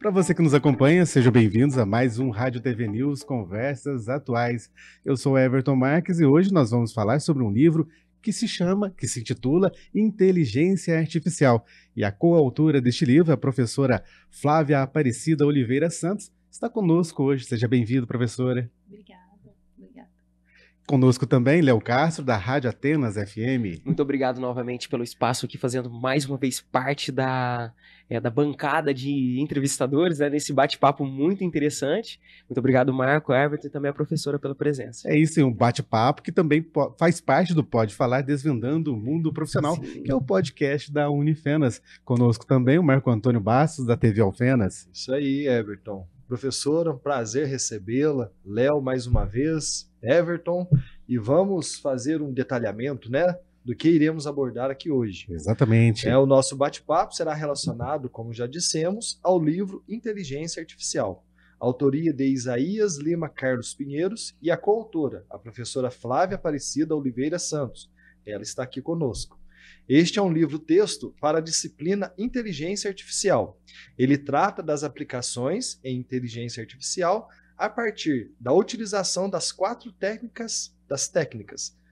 Para você que nos acompanha, sejam bem-vindos a mais um Rádio TV News Conversas Atuais. Eu sou Everton Marques e hoje nós vamos falar sobre um livro que se intitula Inteligência Artificial. E a coautora deste livro, a professora Flávia Aparecida Oliveira Santos, está conosco hoje. Seja bem-vindo, professora. Obrigada. Conosco também, Léo Castro, da Rádio Atenas FM. Muito obrigado novamente pelo espaço aqui, fazendo mais uma vez parte da bancada de entrevistadores, nesse bate-papo muito interessante. Muito obrigado, Marco, Everton e também a professora pela presença. É isso, um bate-papo que também faz parte do Pode Falar Desvendando o Mundo Profissional, Sim. que é o podcast da Unifenas. Conosco também o Marco Antônio Bastos, da TV Alfenas. Isso aí, Everton. Professora, um prazer recebê-la. Léo, mais uma vez. Everton. E vamos fazer um detalhamento, do que iremos abordar aqui hoje. Exatamente. O nosso bate-papo será relacionado, como já dissemos, ao livro Inteligência Artificial. Autoria de Isaías Lima Carlos Pinheiros e a coautora, a professora Flávia Aparecida Oliveira Santos. Ela está aqui conosco. Este é um livro-texto para a disciplina Inteligência Artificial. Ele trata das aplicações em inteligência artificial a partir da utilização das 4 técnicas,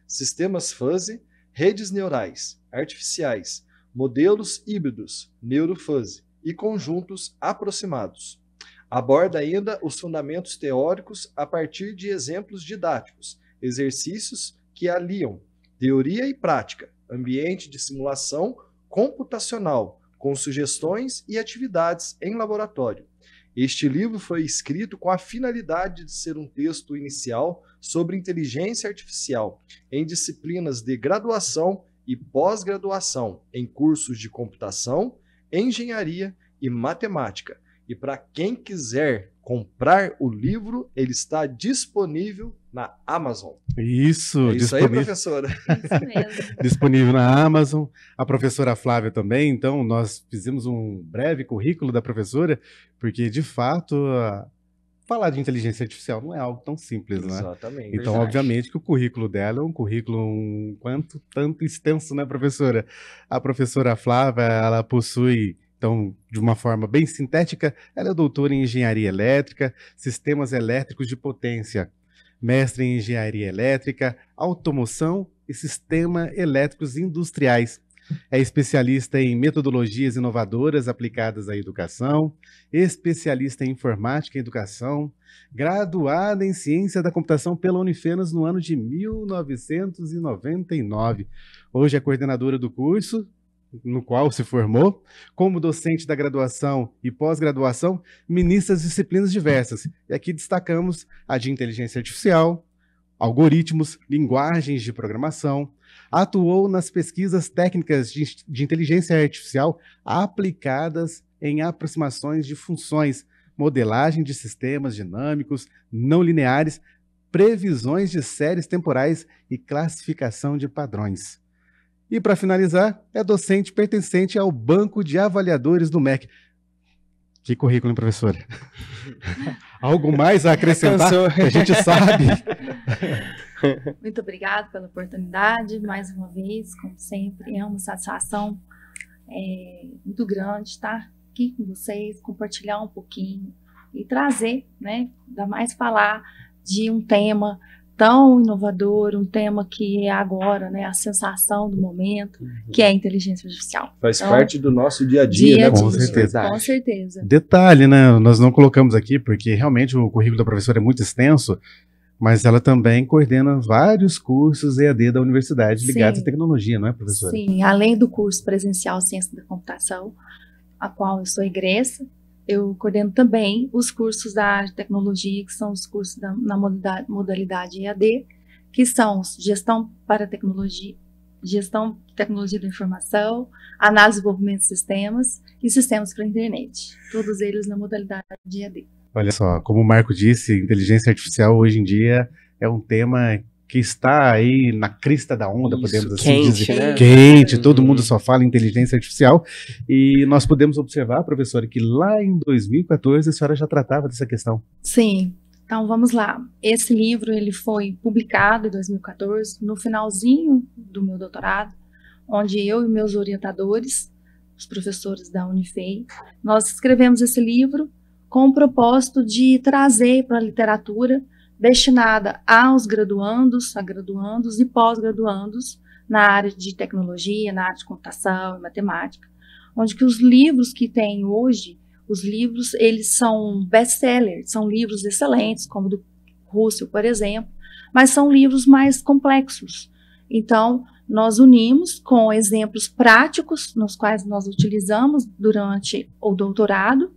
sistemas fuzzy, redes neurais, artificiais, modelos híbridos, neurofuzzy e conjuntos aproximados. Aborda ainda os fundamentos teóricos a partir de exemplos didáticos, exercícios que aliam teoria e prática, ambiente de simulação computacional, com sugestões e atividades em laboratório. Este livro foi escrito com a finalidade de ser um texto inicial sobre inteligência artificial em disciplinas de graduação e pós-graduação, em cursos de computação, engenharia e matemática. E para quem quiser comprar o livro, ele está disponível na Amazon. Isso, é isso aí, professora? Isso mesmo. Disponível na Amazon. A professora Flávia também, então nós fizemos um breve currículo da professora, porque de fato falar de inteligência artificial não é algo tão simples, né? Exatamente. Então, Verdade. obviamente que o currículo dela é um currículo tanto extenso, né, professora? A professora Flávia, ela possui, então, de uma forma bem sintética, ela é doutora em engenharia elétrica, sistemas elétricos de potência, mestre em engenharia elétrica, automoção e sistemas elétricos industriais. É especialista em metodologias inovadoras aplicadas à educação, especialista em informática e educação, graduada em ciência da computação pela Unifenas no ano de 1999. Hoje é coordenadora do curso no qual se formou, como docente da graduação e pós-graduação, ministra as disciplinas diversas. E aqui destacamos a de inteligência artificial, algoritmos, linguagens de programação, atuou nas pesquisas técnicas de inteligência artificial aplicadas em aproximações de funções, modelagem de sistemas dinâmicos, não lineares, previsões de séries temporais e classificação de padrões. E, para finalizar, é docente pertencente ao Banco de Avaliadores do MEC. Que currículo, hein, professora? Algo mais a acrescentar? Que a gente sabe. Muito obrigada pela oportunidade, mais uma vez, como sempre, é uma satisfação muito grande estar aqui com vocês, compartilhar um pouquinho e trazer, ainda mais falar de um tema tão inovador, um tema que é agora, a sensação do momento, que é a inteligência artificial. Faz parte do nosso dia a dia, Com professora? certeza. Com certeza. Detalhe, nós não colocamos aqui, porque realmente o currículo da professora é muito extenso, mas ela também coordena vários cursos EAD da universidade ligados Sim. à tecnologia, não é, professora? Sim, além do curso presencial Ciência da Computação, a qual eu sou egressa, eu coordeno também os cursos da área de tecnologia, que são os cursos na modalidade EAD, que são Gestão para Tecnologia, Gestão de Tecnologia da Informação, Análise e Desenvolvimento de Sistemas e Sistemas para a Internet. Todos eles na modalidade de EAD. Olha só, como o Marco disse, inteligência artificial hoje em dia é um tema que está aí na crista da onda, Isso, podemos assim quente, dizer. né? Quente, todo mundo só fala em inteligência artificial. E nós podemos observar, professora, que lá em 2014 a senhora já tratava dessa questão. Sim, então vamos lá. Esse livro ele foi publicado em 2014, no finalzinho do meu doutorado, onde eu e meus orientadores, os professores da Unifei, nós escrevemos esse livro com o propósito de trazer para a literatura destinada aos graduandos, a graduandos e pós-graduandos na área de tecnologia, na área de computação e matemática, onde que os livros que tem hoje, os livros, eles são best-sellers, são livros excelentes, como do Russell, por exemplo, mas são livros mais complexos. Então, nós unimos com exemplos práticos, nos quais nós utilizamos durante o doutorado,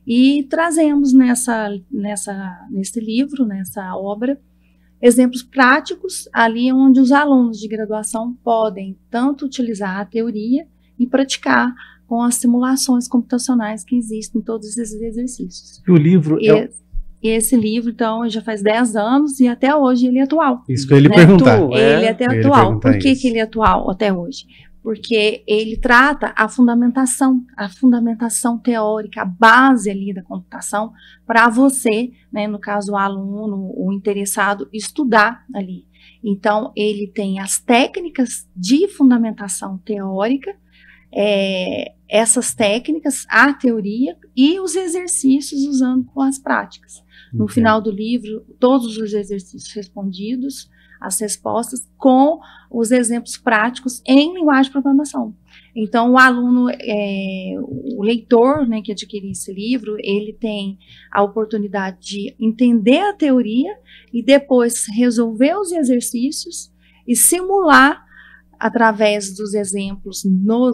e trazemos nesse livro, nessa obra, exemplos práticos, ali onde os alunos de graduação podem tanto utilizar a teoria e praticar com as simulações computacionais que existem em todos esses exercícios. E o livro Esse livro, então, já faz 10 anos e até hoje ele é atual. Isso que eu ia lhe perguntar. Ele é até atual. Por que ele é atual até hoje? Porque ele trata a fundamentação teórica, a base ali da computação, para você, né, no caso o aluno, o interessado, estudar ali. Então, ele tem as técnicas de fundamentação teórica, essas técnicas, a teoria e os exercícios usando com as práticas. No final do livro, todos os exercícios respondidos, as respostas com os exemplos práticos em linguagem de programação. Então, o aluno, o leitor, né, que adquirir esse livro, ele tem a oportunidade de entender a teoria e depois resolver os exercícios e simular, através dos exemplos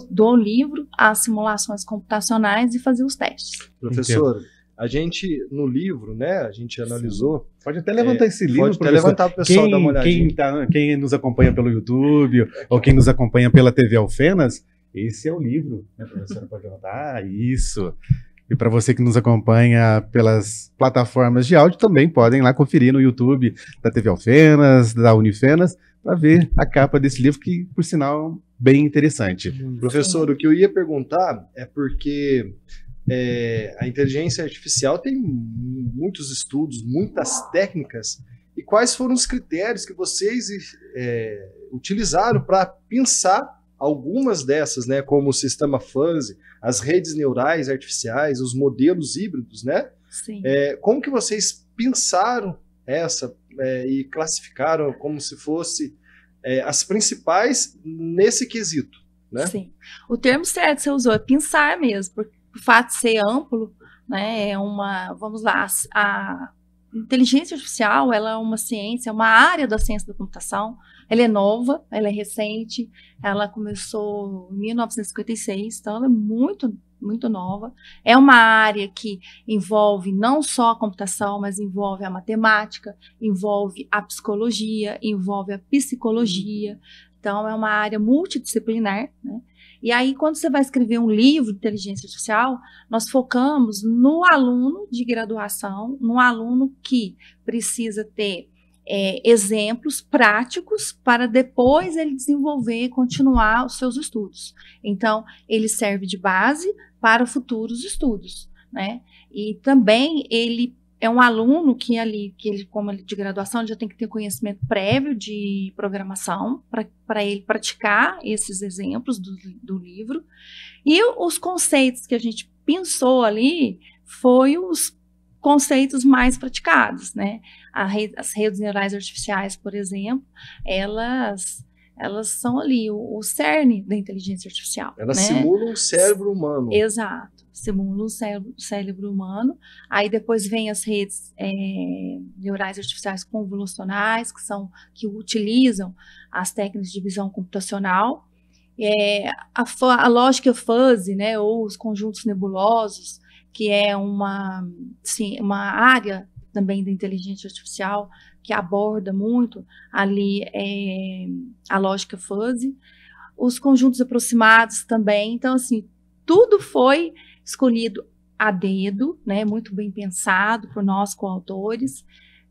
do livro, as simulações computacionais e fazer os testes. Professor, a gente, no livro, né, a gente analisou... Pode até levantar esse livro, pode até levantar para o pessoal dar uma olhadinha. Quem nos acompanha pelo YouTube ou quem nos acompanha pela TV Alfenas, esse é o livro, né, professora? Pode levantar, isso. E para você que nos acompanha pelas plataformas de áudio, também podem lá conferir no YouTube da TV Alfenas, da Unifenas, para ver a capa desse livro, que, por sinal, bem interessante. Professor, o que eu ia perguntar é porque a inteligência artificial tem muitos estudos, muitas técnicas, e quais foram os critérios que vocês utilizaram para pensar algumas dessas, né, como o sistema fuzzy, as redes neurais artificiais, os modelos híbridos, né? Sim. Como que vocês pensaram e classificaram como se fosse as principais nesse quesito, né? Sim. O termo certo que você usou é pensar mesmo, porque o fato de ser amplo, né, vamos lá, a inteligência artificial, ela é uma ciência, é uma área da ciência da computação, ela é nova, ela é recente, ela começou em 1956, então ela é muito, muito nova. É uma área que envolve não só a computação, mas envolve a matemática, envolve a psicologia, envolve a psicologia, então é uma área multidisciplinar, né? E aí, quando você vai escrever um livro de inteligência artificial, nós focamos no aluno de graduação, no aluno que precisa ter exemplos práticos para depois ele desenvolver e continuar os seus estudos. Então, ele serve de base para futuros estudos, né? E também ele é um aluno que ele, como ele de graduação, ele já tem que ter conhecimento prévio de programação para ele praticar esses exemplos do livro. E os conceitos que a gente pensou ali foi os conceitos mais praticados, né? As redes neurais artificiais, por exemplo, elas são ali o cerne da inteligência artificial. Elas, né? simulam o cérebro humano. Exato, simulam o cérebro humano. Aí depois vem as redes neurais artificiais convolucionais, que utilizam as técnicas de visão computacional. A lógica fuzzy, né, ou os conjuntos nebulosos, que é uma área também da inteligência artificial que aborda muito ali a lógica fuzzy, os conjuntos aproximados também. Então, assim, tudo foi escolhido a dedo, né, muito bem pensado por nós coautores,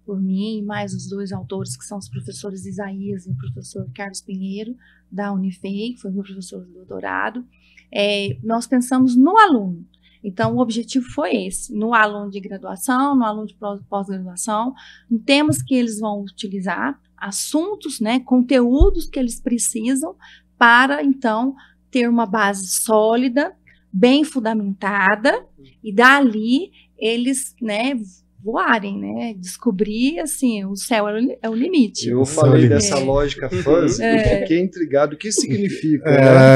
por mim e mais os dois autores, que são os professores Isaías e o professor Carlos Pinheiro, da Unifei, que foi meu professor de doutorado. Nós pensamos no aluno. Então, o objetivo foi esse, no aluno de graduação, no aluno de pós-graduação, em temas que eles vão utilizar, assuntos, né, conteúdos que eles precisam para, então, ter uma base sólida, bem fundamentada, e dali eles, né, voarem, né? Descobrir, assim, o céu é o limite. Eu falei dessa lógica fuzzy, eu fiquei intrigado. O que significa?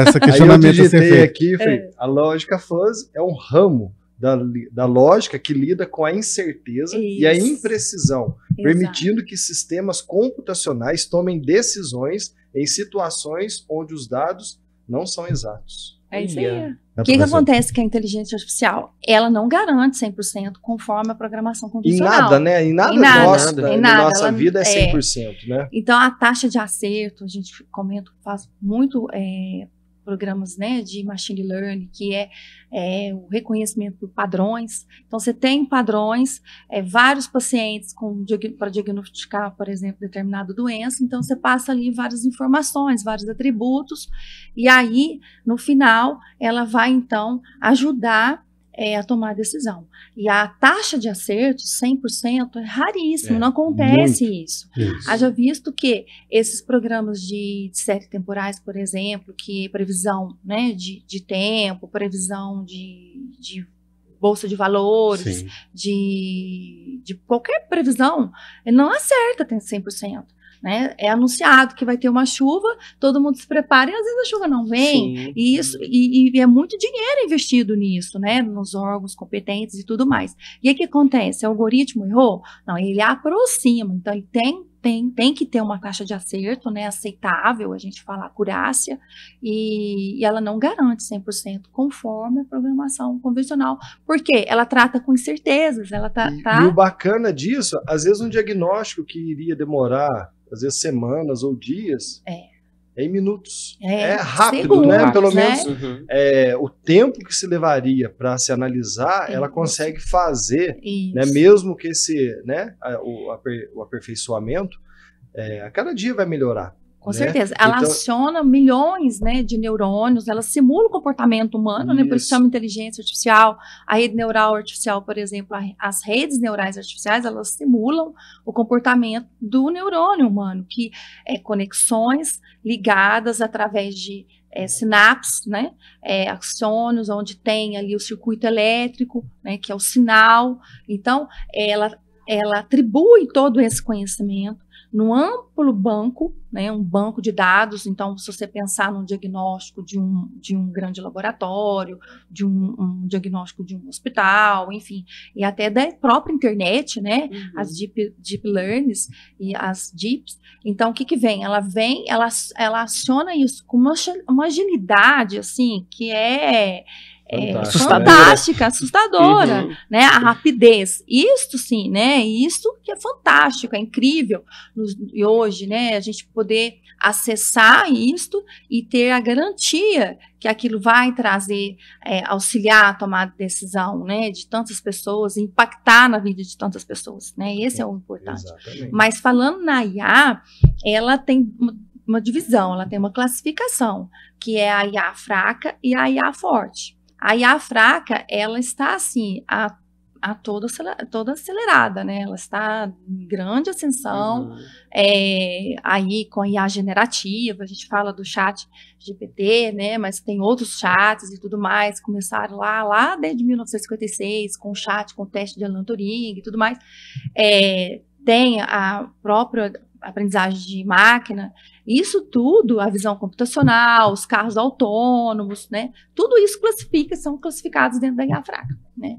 Esse questionamento aí eu digitei feito. aqui, falei, a lógica fuzzy é um ramo da lógica que lida com a incerteza e a imprecisão, permitindo que sistemas computacionais tomem decisões em situações onde os dados não são exatos. É isso aí. O que acontece com a inteligência artificial? Ela não garante 100% conforme a programação convencional. Em nada, né? Em nada na nossa vida é 100%, né? Então, a taxa de acerto, a gente comenta, faz muito programas, né, de machine learning, que é o reconhecimento por padrões. Então, você tem padrões, vários pacientes para diagnosticar, por exemplo, determinada doença. Então, você passa ali várias informações, vários atributos, e aí, no final, ela vai, então, ajudar a tomar a decisão. E a taxa de acerto, 100%, é raríssimo, não acontece isso. Haja visto que esses programas de séries temporais, por exemplo, que previsão, né, de tempo, previsão de bolsa de valores, de qualquer previsão, ele não acerta, tem 100%. Né? É anunciado que vai ter uma chuva, todo mundo se prepara e às vezes a chuva não vem. E é muito dinheiro investido nisso, né? Nos órgãos competentes e tudo mais. E aí o que acontece? O algoritmo errou? Não, ele aproxima. Então ele tem que ter uma taxa de acerto, né, aceitável, a gente fala acurácia, e ela não garante 100% conforme a programação convencional, porque ela trata com incertezas, ela E o bacana disso, às vezes um diagnóstico que iria demorar, às vezes semanas ou dias, é em minutos. É rápido, segundos, né? Pelo menos o tempo que se levaria para se analisar, ela consegue fazer, né? Mesmo que esse, né, o aperfeiçoamento, a cada dia vai melhorar. Com certeza. Ela aciona milhões, né, de neurônios, ela simula o comportamento humano, né, por isso chama inteligência artificial. A rede neural artificial, por exemplo, as redes neurais artificiais, elas simulam o comportamento do neurônio humano, que é conexões ligadas através de sinapses, né, axônios, onde tem ali o circuito elétrico, né, que é o sinal. Então, ela atribui todo esse conhecimento num amplo banco, né, um banco de dados. Então, se você pensar num diagnóstico de um grande laboratório, de um diagnóstico de um hospital, enfim, e até da própria internet, né, as deep learnings e as deeps. Então, o que vem? Ela aciona isso com uma agilidade, assim, que fantástica, assustadora, né? A rapidez, isto sim, né? Isso que é fantástico, é incrível. E hoje, né? A gente poder acessar isto e ter a garantia que aquilo vai trazer, auxiliar a tomada de decisão, né? De tantas pessoas, impactar na vida de tantas pessoas, né? Esse é o importante. Exatamente. Mas falando na IA, ela tem uma divisão, ela tem uma classificação, que é a IA fraca e a IA forte. A IA fraca, ela está assim, toda acelerada, né? Ela está em grande ascensão, aí com a IA generativa, a gente fala do chat GPT, né? Mas tem outros chats e tudo mais, começaram lá desde 1956, com o chat, com o teste de Alan Turing e tudo mais. Tem a própria aprendizagem de máquina. Isso tudo, a visão computacional, os carros autônomos, né? Tudo isso são classificados dentro da IA fraca, né?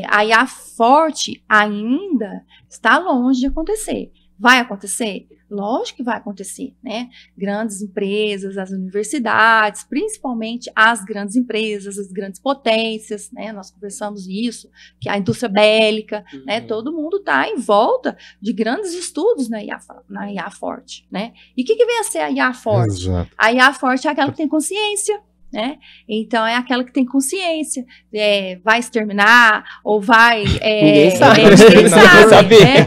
A IA forte ainda está longe de acontecer. Vai acontecer? Lógico que vai acontecer, né? Grandes empresas, as universidades, principalmente as grandes empresas, as grandes potências, né? Nós conversamos isso, que a indústria bélica, né? Todo mundo está em volta de grandes estudos na IA forte, né? E o que vem a ser a IA forte? Exato. A IA forte é aquela que tem consciência, né? Então é aquela que tem consciência, vai exterminar ou vai ninguém sabe, ninguém sabe, né?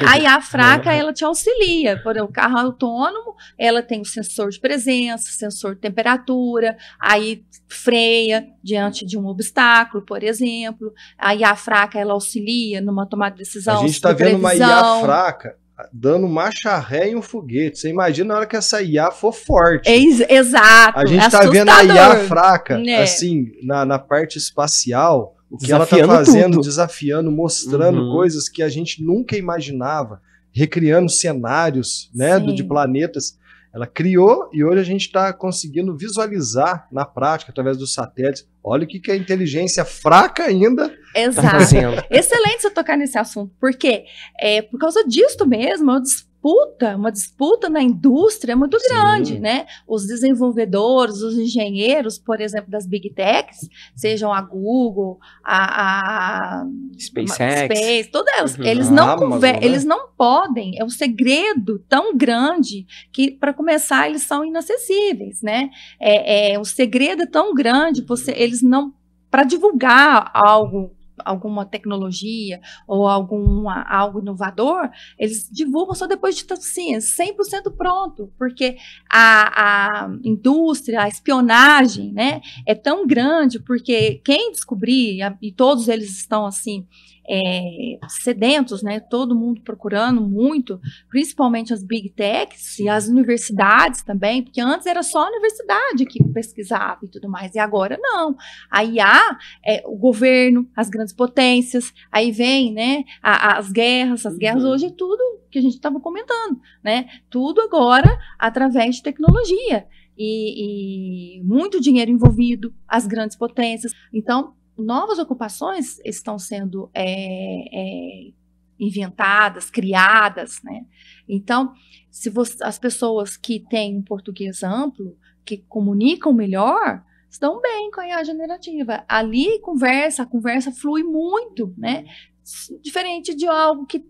A IA fraca, ela te auxilia. Por exemplo, o carro autônomo, ela tem o sensor de presença, sensor de temperatura, aí freia diante de um obstáculo, por exemplo. A IA fraca, ela auxilia numa tomada de decisão. A gente está vendo uma IA fraca dando marcha ré em um foguete. Você imagina na hora que essa IA for forte. Exato. A gente está vendo a IA fraca, assim, na parte espacial, O que ela está Desafiando fazendo, tudo. desafiando, mostrando Uhum. coisas que a gente nunca imaginava, recriando cenários, né, Sim. de planetas. Ela criou e hoje a gente está conseguindo visualizar na prática, através dos satélites. Olha o que a inteligência fraca ainda Tá Exato. fazendo. Excelente você tocar nesse assunto, porque por causa disso mesmo, uma disputa na indústria muito Sim. grande, né? Os desenvolvedores, os engenheiros, por exemplo, das Big Techs, sejam a Google, a SpaceX. Space, todas elas, Uhum. eles A não Amazon, né? eles não podem, é um segredo tão grande que, para começar, eles são inacessíveis, né? O segredo é tão grande, eles não, para divulgar alguma tecnologia ou algo inovador, eles divulgam só depois de assim, 100% pronto, porque a indústria, a espionagem, né, é tão grande, porque quem descobrir, e todos eles estão assim, sedentos, né, todo mundo procurando muito, principalmente as Big Techs e as universidades também, porque antes era só a universidade que pesquisava e tudo mais, e agora não. A IA, o governo, as grandes potências, aí vem, né, as guerras hoje é tudo que a gente estava comentando, né, tudo agora através de tecnologia, e muito dinheiro envolvido, as grandes potências, então novas ocupações estão sendo inventadas, criadas, né? Então, as pessoas que têm um português amplo, que comunicam melhor, estão bem com a IA generativa. Ali a conversa flui muito, né? Diferente de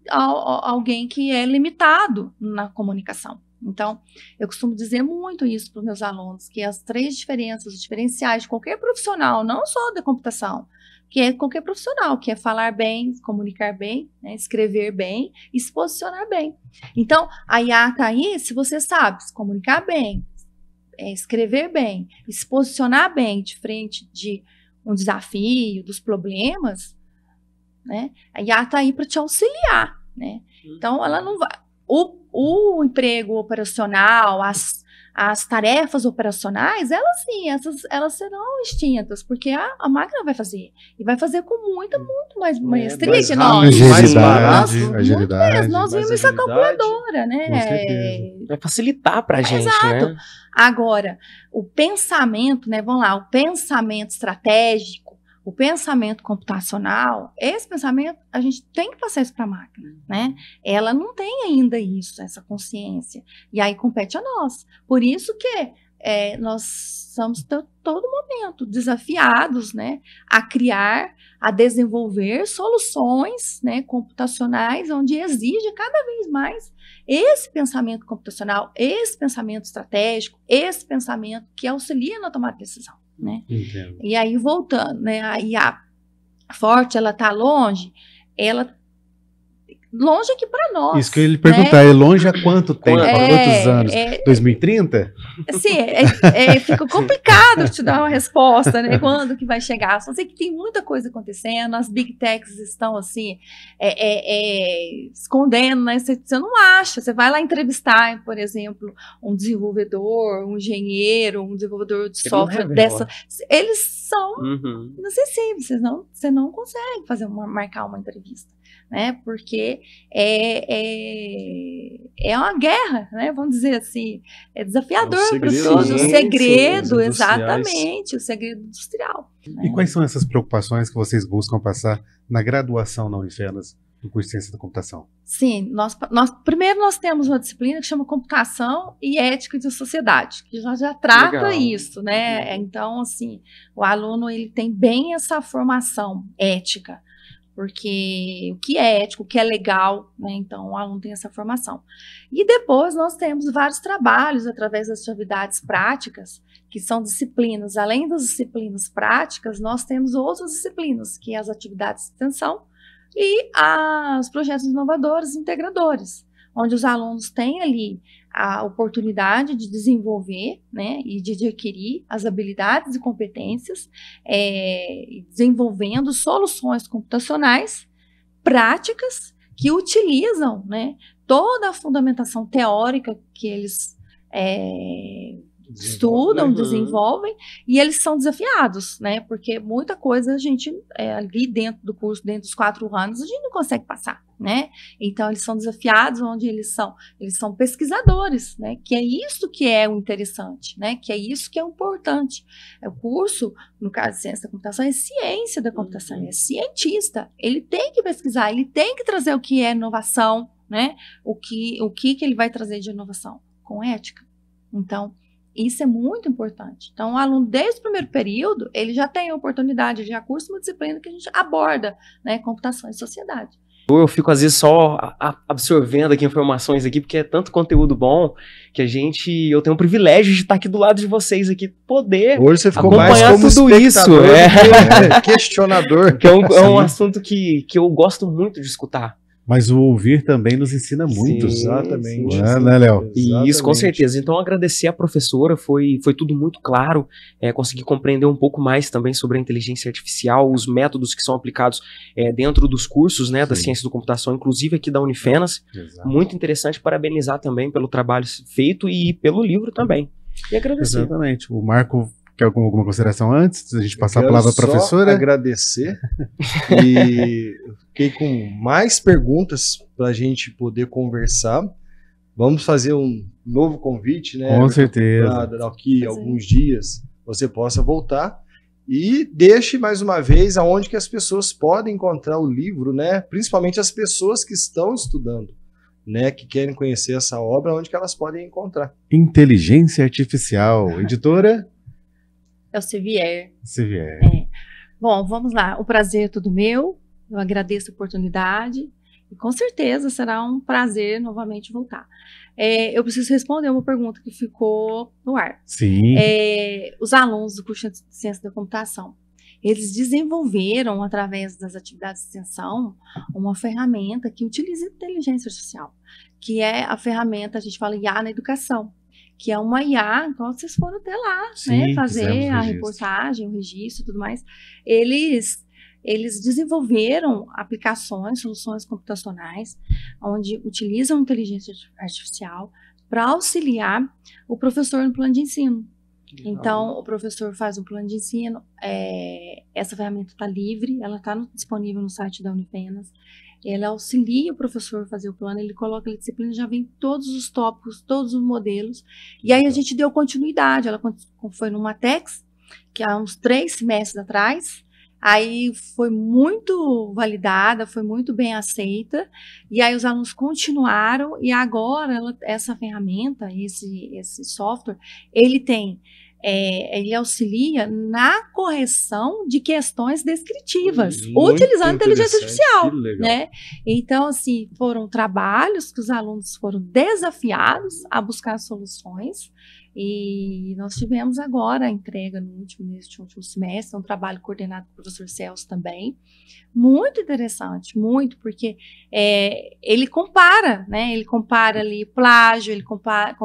alguém que é limitado na comunicação. Então, eu costumo dizer muito isso para os meus alunos, que as 3 diferenças, os diferenciais de qualquer profissional, não só da computação, que é qualquer profissional, que é falar bem, comunicar bem, né, escrever bem e se posicionar bem. Então, a IA está aí, se você sabe se comunicar bem, escrever bem e se posicionar bem de frente de um desafio, dos problemas, né, a IA está aí para te auxiliar, né? Então, ela não vai... O emprego operacional, as tarefas operacionais, elas sim, elas serão extintas, porque a máquina vai fazer. E vai fazer com muito mais maestria mais que rápido, nós. mais barato. Agilidade. Nós mais vimos isso a agilidade. calculadora, né? Com certeza. Vai facilitar pra gente, Exato. né? Agora, o pensamento, né? Vamos lá, o pensamento estratégico, o pensamento computacional, esse pensamento, a gente tem que passar isso para a máquina, né? Ela não tem ainda isso, essa consciência. E aí compete a nós. Por isso que nós somos todo momento desafiados, né? A criar, a desenvolver soluções, né, computacionais, onde exige cada vez mais esse pensamento computacional, esse pensamento estratégico, esse pensamento que auxilia na tomada de decisão, né? Entendo. E aí, voltando, né, a IA forte, ela está longe, longe aqui para nós. Isso que eu ia lhe perguntar, é longe há quanto tempo? Há quantos anos? 2030? Assim, fica complicado te dar uma resposta, né? Quando que vai chegar? Só sei que tem muita coisa acontecendo, as Big Techs estão assim, escondendo, né? Você não acha. Você vai lá entrevistar, por exemplo, um desenvolvedor, um engenheiro, um desenvolvedor de software dessa. Eles são inacessíveis, você não consegue marcar uma entrevista. Né, porque é uma guerra, né, vamos dizer assim, é desafiador para todos, o segredo, exatamente, o segredo industrial. E quais são essas preocupações que vocês buscam passar na graduação na Unifenas, no curso de Ciência da Computação? Sim, primeiro nós temos uma disciplina que chama Computação e Ética de Sociedade, que já trata isso, né, então, assim, o aluno, ele tem bem essa formação ética, porque o que é ético, o que é legal, né? Então o aluno tem essa formação. E depois nós temos vários trabalhos através das atividades práticas, que são disciplinas. Além das disciplinas práticas, nós temos outras disciplinas, que é as atividades de extensão e os projetos inovadores e integradores, onde os alunos têm ali a oportunidade de desenvolver, né, e de adquirir as habilidades e competências, desenvolvendo soluções computacionais práticas que utilizam, né, toda a fundamentação teórica que eles estudam, desenvolvem, e eles são desafiados, né? Porque muita coisa a gente, ali dentro do curso, dentro dos 4 anos, a gente não consegue passar, né? Então, eles são desafiados, onde eles são pesquisadores, né? Que é isso que é o interessante, né? Que é isso que é o importante. O curso, no caso de ciência da computação, é ciência da computação, é cientista. Ele tem que pesquisar, ele tem que trazer o que é inovação, né? O que ele vai trazer de inovação? Com ética. Então, isso é muito importante. Então, o aluno, desde o primeiro período, ele já tem a oportunidade, ele já cursa uma disciplina que a gente aborda, né? Computação e sociedade. Eu fico, às vezes, só absorvendo aqui informações aqui, porque é tanto conteúdo bom que eu tenho o privilégio de estar aqui do lado de vocês aqui, poder Hoje você ficou acompanhar mais como tudo isso. Questionador. Que é um assunto que eu gosto muito de escutar. Mas o ouvir também nos ensina muito. Sim, Exatamente. Sim. Né, Léo? E isso, com certeza. Então, agradecer a professora, foi tudo muito claro, consegui compreender um pouco mais também sobre a inteligência artificial, os métodos que são aplicados dentro dos cursos, né, da ciência da computação, inclusive aqui da Unifenas. Exato. Muito interessante, parabenizar também pelo trabalho feito e pelo livro também. E agradecer. Exatamente. O Marco quer alguma consideração antes da gente passar a Quero palavra para a só professora? Agradecer. E fiquei com mais perguntas para a gente poder conversar. Vamos fazer um novo convite, né? Com certeza. Para daqui a alguns dias você possa voltar. E deixe mais uma vez aonde que as pessoas podem encontrar o livro, né? Principalmente as pessoas que estão estudando, né? Que querem conhecer essa obra, onde que elas podem encontrar. Inteligência Artificial. Editora? Elsevier. Elsevier. Bom, vamos lá. O prazer é todo meu. Eu agradeço a oportunidade. E com certeza será um prazer novamente voltar. Eu preciso responder uma pergunta que ficou no ar. Sim. Os alunos do curso de Ciência da Computação, eles desenvolveram, através das atividades de extensão, uma ferramenta que utiliza inteligência artificial, que é a ferramenta, a gente fala IA na educação, que é uma IA, então vocês foram até lá, Sim, né, fazer a registro. reportagem, o registro e tudo mais. Eles desenvolveram aplicações, soluções computacionais, onde utilizam inteligência artificial para auxiliar o professor no plano de ensino. Então, o professor faz um plano de ensino, essa ferramenta está livre, ela está disponível no site da Unifenas, ela auxilia o professor a fazer o plano, ele coloca a disciplina, já vem todos os tópicos, todos os modelos, e aí a gente deu continuidade, ela foi no Matex, que há uns 3 semestres atrás, aí foi muito validada, foi muito bem aceita, e aí os alunos continuaram, e agora essa ferramenta, esse software, ele auxilia na correção de questões descritivas, utilizando inteligência artificial, né? Então, assim, foram trabalhos que os alunos foram desafiados a buscar soluções, e nós tivemos agora a entrega neste último semestre, um trabalho coordenado pelo professor Celso também, muito interessante, muito, porque ele compara, né? Ele compara ali plágio, ele compara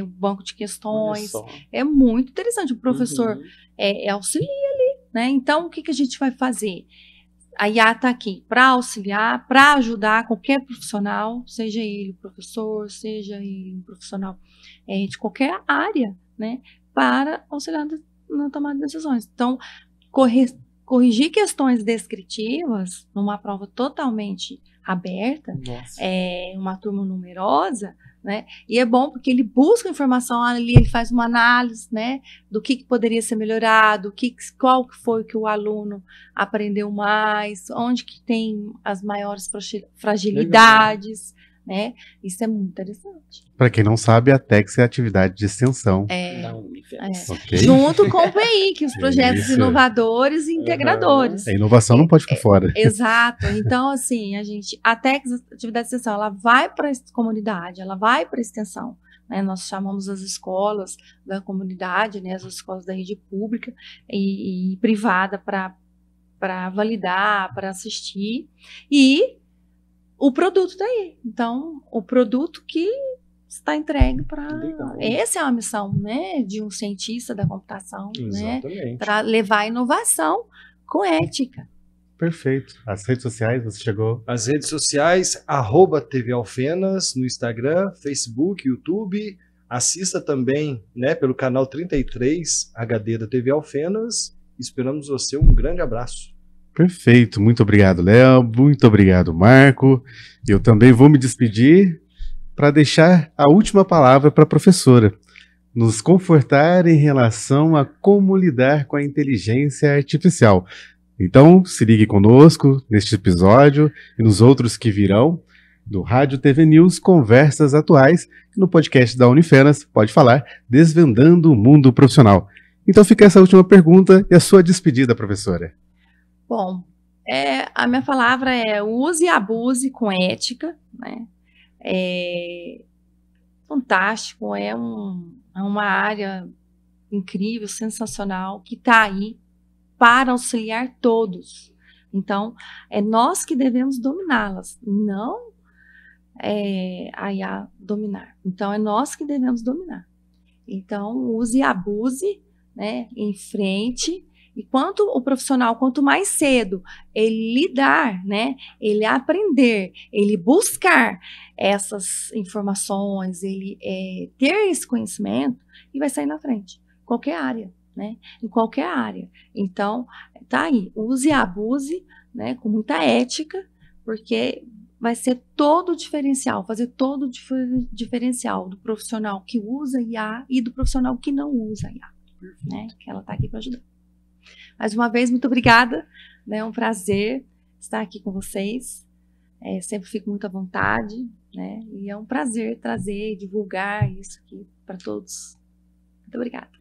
o banco de questões, é muito interessante, o professor auxilia ali, né? Então, o que a gente vai fazer? A IA está aqui para auxiliar, para ajudar qualquer profissional, seja ele professor, seja ele um profissional de qualquer área, né, para auxiliar na tomada de decisões. Então, corrigir questões descritivas numa prova totalmente aberta, uma turma numerosa, né? E é bom porque ele busca informação ali, ele faz uma análise, né, do que poderia ser melhorado, qual que foi que o aluno aprendeu mais, onde que tem as maiores fragilidades, né? Isso é muito interessante. Para quem não sabe, a TEX é a atividade de extensão. Da Unifenas. Okay? Junto com o PI, que os projetos Isso. inovadores e integradores. A inovação não pode ficar fora. Exato. Então, assim, a TEX, a atividade de extensão, ela vai para a comunidade, ela vai para a extensão. Né? Nós chamamos as escolas da comunidade, né? As escolas da rede pública e privada para validar, para assistir. E o produto está aí. Então, o produto que está entregue para... Essa é a missão, né, de um cientista da computação, né, para levar a inovação com ética. Perfeito. As redes sociais, você chegou? As redes sociais, @TV Alfenas, no Instagram, Facebook, YouTube, Assista também, né, pelo canal 33 HD da TV Alfenas. Esperamos você. Um grande abraço. Perfeito, muito obrigado, Léo, muito obrigado, Marco. Eu também vou me despedir para deixar a última palavra para a professora, nos confortar em relação a como lidar com a inteligência artificial. Então, se ligue conosco neste episódio e nos outros que virão, do Rádio TV News Conversas Atuais, no podcast da Unifenas, pode falar, Desvendando o Mundo Profissional. Então fica essa última pergunta e a sua despedida, professora. Bom, a minha palavra é use e abuse com ética, né? Fantástico, é uma área incrível, sensacional, que está aí para auxiliar todos. Então, é nós que devemos dominá-las, não a IA dominar. Então, é nós que devemos dominar. Então, use e abuse, né, em frente. E quanto mais cedo ele lidar, né, ele aprender, ele buscar essas informações, ele ter esse conhecimento, e vai sair na frente. Qualquer área, né, em qualquer área. Então, tá aí, use e abuse, né, com muita ética, porque vai ser todo o diferencial, fazer todo o diferencial do profissional que usa IA e do profissional que não usa IA, né, que ela está aqui para ajudar. Mais uma vez, muito obrigada, né, é um prazer estar aqui com vocês, sempre fico muito à vontade, né, e é um prazer trazer e divulgar isso aqui para todos. Muito obrigada.